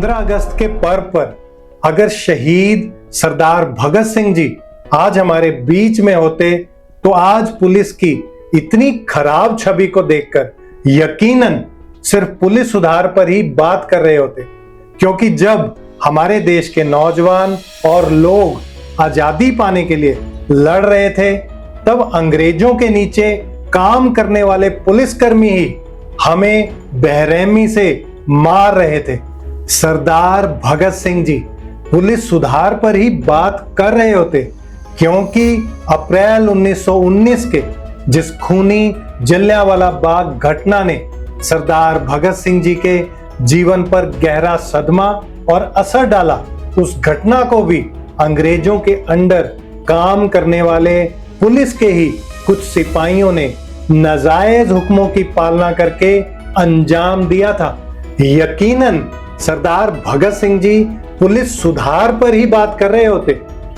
15 अगस्त के पर्व पर अगर शहीद सरदार भगत सिंह जी आज हमारे बीच में होते तो आज पुलिस की इतनी खराब छवि को देखकर यकीनन सिर्फ पुलिस सुधार पर ही बात कर रहे होते। क्योंकि जब हमारे देश के नौजवान और लोग आजादी पाने के लिए लड़ रहे थे तब अंग्रेजों के नीचे काम करने वाले पुलिसकर्मी ही हमें बेरहमी से मार रहे थे। सरदार भगत सिंह जी पुलिस सुधार पर ही बात कर रहे होते क्योंकि अप्रैल 1919 के जिस खूनी जलियांवाला बाग घटना ने सरदार भगत सिंह जी के जीवन पर गहरा सदमा और असर डाला, उस घटना को भी अंग्रेजों के अंडर काम करने वाले पुलिस के ही कुछ सिपाहियों ने नाजायज हुक्मों की पालना करके अंजाम दिया था। यकीनन सरदार भगत सिंह जी पुलिस सुधार पर ही बात कर रहे होते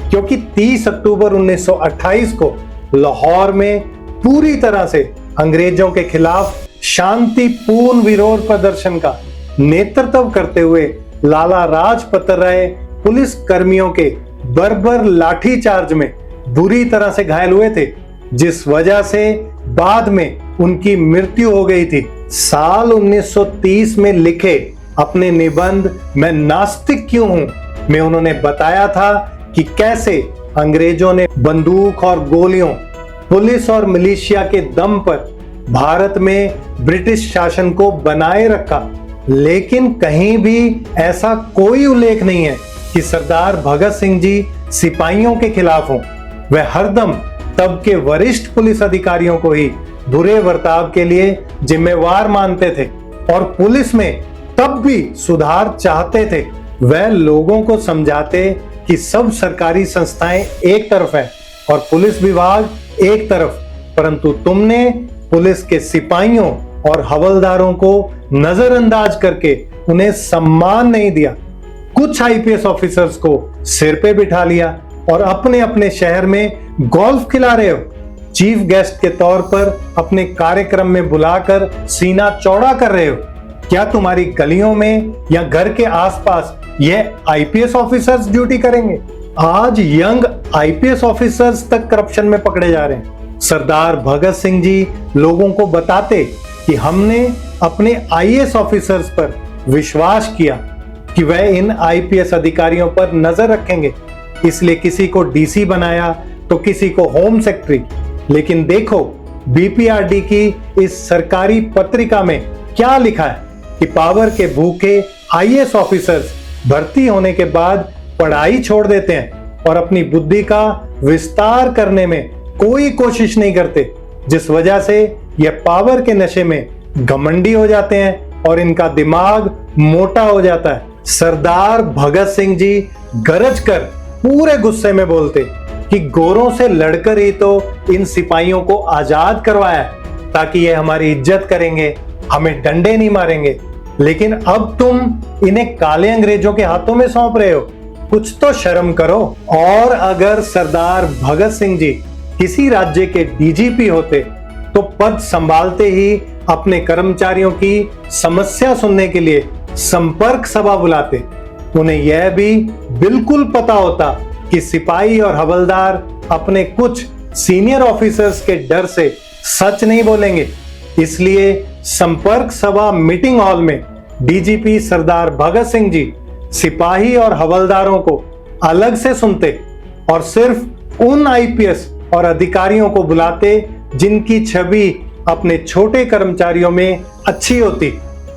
क्योंकि 30 अक्टूबर 1928 को लाहौर में पूरी तरह से अंग्रेजों के खिलाफ शांतिपूर्ण विरोध प्रदर्शन का नेतृत्व करते हुए लाला लाजपत राय पुलिस कर्मियों के बर्बर लाठीचार्ज में बुरी तरह से घायल हुए थे, जिस वजह से बाद में उनकी मृत्यु हो गई थी। साल 1930 में लिखे अपने निबंध मैं नास्तिक क्यों हूं में उन्होंने बताया था कि कैसे अंग्रेजों ने बंदूक और गोलियों, पुलिस और मिलिशिया के दम पर भारत में ब्रिटिश शासन को बनाए रखा, लेकिन कहीं भी ऐसा कोई उल्लेख नहीं है कि सरदार भगत सिंह जी सिपाहियों के खिलाफ हों। वह हरदम तब के वरिष्ठ पुलिस अधिकारियों को ही बुरे बर्ताव के लिए जिम्मेवार मानते थे और पुलिस में तब भी सुधार चाहते थे। वह लोगों को समझाते कि सब सरकारी संस्थाएं एक तरफ है और पुलिस विभाग एक तरफ, परंतु तुमने पुलिस के सिपाहियों और हवलदारों को नजरअंदाज करके उन्हें सम्मान नहीं दिया। कुछ आईपीएस ऑफिसर्स को सिर पे बिठा लिया और अपने अपने शहर में गोल्फ खिला रहे हो। चीफ गेस्ट के तौर पर अपने कार्यक्रम में बुलाकर सीना चौड़ा कर रहे हो। क्या तुम्हारी गलियों में या घर के आसपास यह आईपीएस ऑफिसर्स ड्यूटी करेंगे? आज यंग आईपीएस ऑफिसर्स तक करप्शन में पकड़े जा रहे हैं। सरदार भगत सिंह जी लोगों को बताते कि हमने अपने आईएएस ऑफिसर्स पर विश्वास किया कि वह इन आईपीएस अधिकारियों पर नजर रखेंगे, इसलिए किसी को डीसी बनाया तो किसी को होम सेक्रेटरी। लेकिन देखो बीपीआरडी की इस सरकारी पत्रिका में क्या लिखा है कि पावर के भूखे आईएएस ऑफिसर्स भर्ती होने के बाद पढ़ाई छोड़ देते हैं और अपनी बुद्धि का विस्तार करने में कोई कोशिश नहीं करते, जिस वजह से यह पावर के नशे में घमंडी हो जाते हैं और इनका दिमाग मोटा हो जाता है। सरदार भगत सिंह जी गरज कर पूरे गुस्से में बोलते कि गोरों से लड़कर ही तो इन सिपाहियों को आजाद करवाया ताकि ये हमारी इज्जत करेंगे, हमें डंडे नहीं मारेंगे, लेकिन अब तुम इन्हें काले अंग्रेजों के हाथों में सौंप रहे हो। कुछ तो शर्म करो। और अगर सरदार भगत सिंह जी किसी राज्य के डीजीपी होते तो पद संभालते ही अपने कर्मचारियों की समस्या सुनने के लिए संपर्क सभा बुलाते। उन्हें यह भी बिल्कुल पता होता कि सिपाही और हवलदार अपने कुछ सीनियर ऑफिसर्स के डर से सच नहीं बोलेंगे, इसलिए संपर्क सभा मीटिंग हॉल में डीजीपी सरदार भगत सिंह जी सिपाही और हवलदारों को अलग से सुनते और सिर्फ उन आईपीएस और अधिकारियों को बुलाते जिनकी छवि अपने छोटे कर्मचारियों में अच्छी होती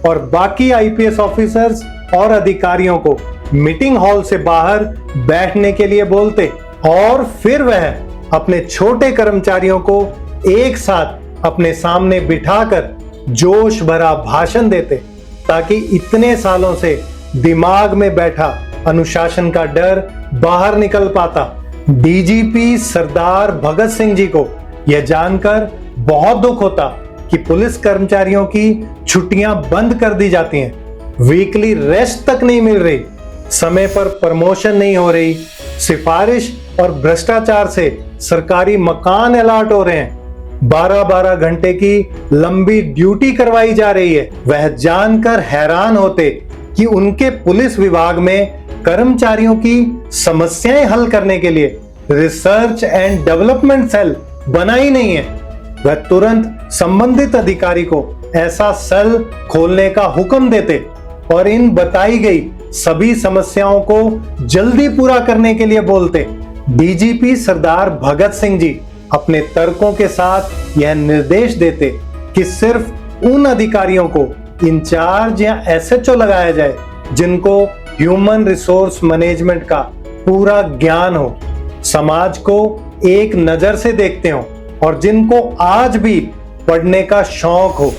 और बाकी आईपीएस ऑफिसर्स और अधिकारियों को मीटिंग हॉल से बाहर बैठने के लिए बोलते और फिर वह अपने छोटे कर्मचारियों को एक साथ अपने सामने बिठाकर जोश भरा भाषण देते ताकि इतने सालों से दिमाग में बैठा अनुशासन का डर बाहर निकल पाता। डीजीपी सरदार भगत सिंह जी को यह जानकर बहुत दुख होता कि पुलिस कर्मचारियों की छुट्टियां बंद कर दी जाती हैं, वीकली रेस्ट तक नहीं मिल रही, समय पर प्रमोशन नहीं हो रही, सिफारिश और भ्रष्टाचार से सरकारी मकान अलॉट हो रहे हैं, 12-12 घंटे की लंबी ड्यूटी करवाई जा रही है। वह जानकर हैरान होते कि उनके पुलिस विभाग में कर्मचारियों की समस्याएं हल करने के लिए रिसर्च एंड डेवलपमेंट सेल बना ही नहीं है, वह तुरंत संबंधित अधिकारी को ऐसा सेल खोलने का हुक्म देते और इन बताई गई सभी समस्याओं को जल्दी पूरा करने के लिए बोलते। डीजीपी सरदार भगत सिंह जी अपने तर्कों के साथ यह निर्देश देते कि सिर्फ उन अधिकारियों को इंचार्ज या एसएचओ लगाया जाए जिनको ह्यूमन रिसोर्स मैनेजमेंट का पूरा ज्ञान हो, समाज को एक नजर से देखते हो और जिनको आज भी पढ़ने का शौक हो।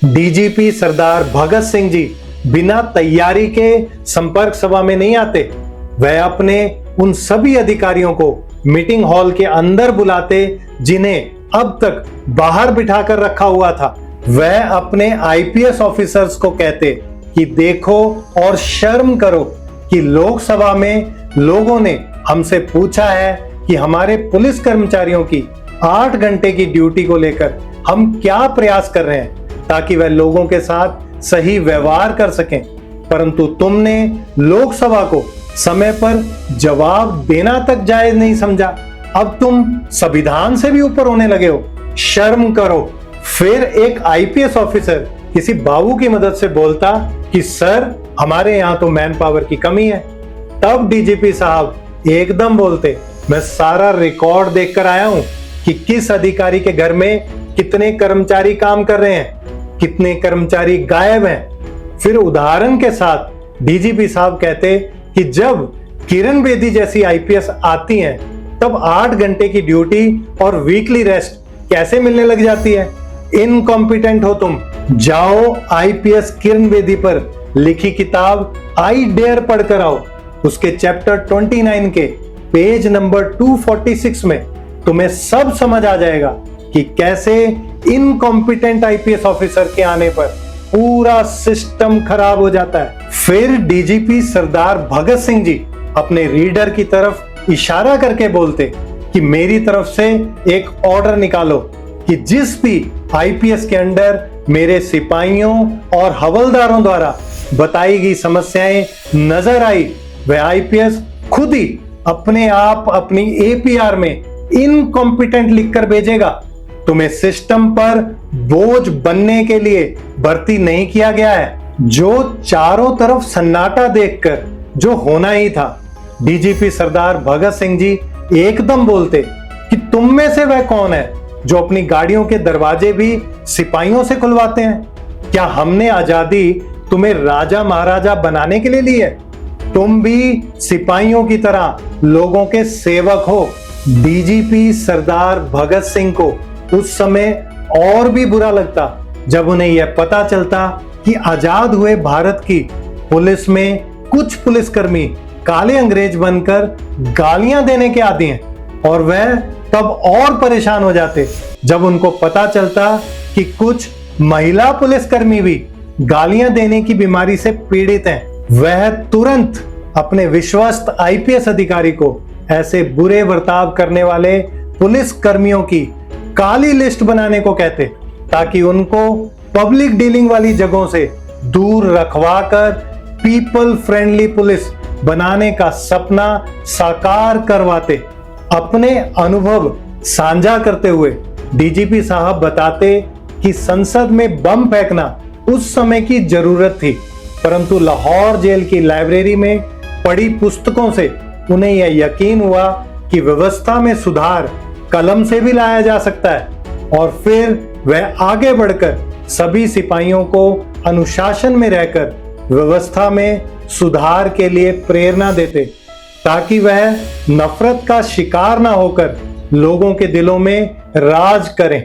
डीजीपी सरदार भगत सिंह जी बिना तैयारी के संपर्क सभा में नहीं आते। वह अपने उन सभी अधिकारियों को मीटिंग हॉल के अंदर बुलाते जिन्हें अब तक बाहर बिठाकर रखा हुआ था। वह अपने आईपीएस ऑफिसर्स को कहते कि देखो और शर्म करो कि लोकसभा में लोगों ने हमसे पूछा है कि हमारे पुलिस कर्मचारियों की 8 घंटे की ड्यूटी को लेकर हम क्या प्रयास कर रहे हैं ताकि वह लोगों के साथ सही व्यवहार कर सकें, परंतु तुमने लोकसभा को समय पर जवाब देना तक जायज नहीं समझा। अब तुम संविधान से भी ऊपर होने लगे हो, शर्म करो। फिर एक आईपीएस ऑफिसर किसी बाबू की मदद से बोलता कि सर हमारे यहाँ तो मैन पावर की कमी है। तब डीजीपी साहब एकदम बोलते, मैं सारा रिकॉर्ड देखकर आया हूं कि किस अधिकारी के घर में कितने कर्मचारी काम कर रहे हैं, कितने कर्मचारी गायब हैं। फिर उदाहरण के साथ डीजीपी साहब कहते कि जब किरण बेदी जैसी आईपीएस आती हैं तब 8 घंटे की ड्यूटी और वीकली रेस्ट कैसे मिलने लग जाती है। इनकॉम्पिटेंट हो तुम। जाओ आईपीएस किरण बेदी पर लिखी किताब आई डेयर पढ़कर आओ। उसके चैप्टर 29 के पेज नंबर 246 में तुम्हें सब समझ आ जाएगा कि कैसे इनकॉम्पिटेंट आईपीएस ऑफिसर के आने पर पूरा सिस्टम खराब हो जाता है। फिर डीजीपी सरदार भगत सिंह जी अपने रीडर की तरफ इशारा करके बोलते कि मेरी तरफ से एक ऑर्डर निकालो कि जिस भी आईपीएस के अंडर मेरे सिपाहियों और हवलदारों द्वारा बताई गई समस्याएं नजर आई, वह आईपीएस खुद ही अपने आप अपनी एपीआर में इनकॉम्पिटेंट लिखकर भेजेगा। तुम्हें सिस्टम पर बोझ बनने के लिए भर्ती नहीं किया गया है। जो चारों तरफ सन्नाटा देखकर जो होना ही था, डीजीपी सरदार भगत सिंह जी एकदम बोलते कि तुम में से वह कौन है जो अपनी गाड़ियों के दरवाजे भी सिपाहियों से खुलवाते हैं। क्या हमने आजादी तुम्हें राजा महाराजा बनाने के लिए ली है? तुम भी सिपाहियों की तरह लोगों के सेवक हो। डीजीपी सरदार भगत सिंह को उस समय और भी बुरा लगता जब उन्हें यह पता चलता कि आजाद हुए भारत की पुलिस में कुछ पुलिसकर्मी काले अंग्रेज बनकर गालियां देने के आदी हैं, और वह तब और परेशान हो जाते जब उनको पता चलता कि कुछ महिला पुलिसकर्मी भी गालियां देने की बीमारी से पीड़ित हैं। वह तुरंत अपने विश्वस्त आईपीएस अधिकारी को ऐसे बुरे बर्ताव करने वाले पुलिस कर्मियों की काली लिस्ट बनाने को कहते ताकि उनको पब्लिक डीलिंग वाली जगहों से दूर रखवाकर पीपल फ्रेंडली पुलिस बनाने का सपना साकार करवाते। अपने अनुभव साझा करते हुए डीजीपी साहब बताते कि संसद में बम फेंकना उस समय की जरूरत थी, परंतु लाहौर जेल की लाइब्रेरी में पढ़ी पुस्तकों से उन्हें यह यकीन हुआ कि व्यवस्था में सुधार कलम से भी लाया जा सकता है। और फिर वह आगे बढ़कर सभी सिपाहियों को अनुशासन में रहकर व्यवस्था में सुधार के लिए प्रेरणा देते ताकि वह नफरत का शिकार ना होकर लोगों के दिलों में राज करें।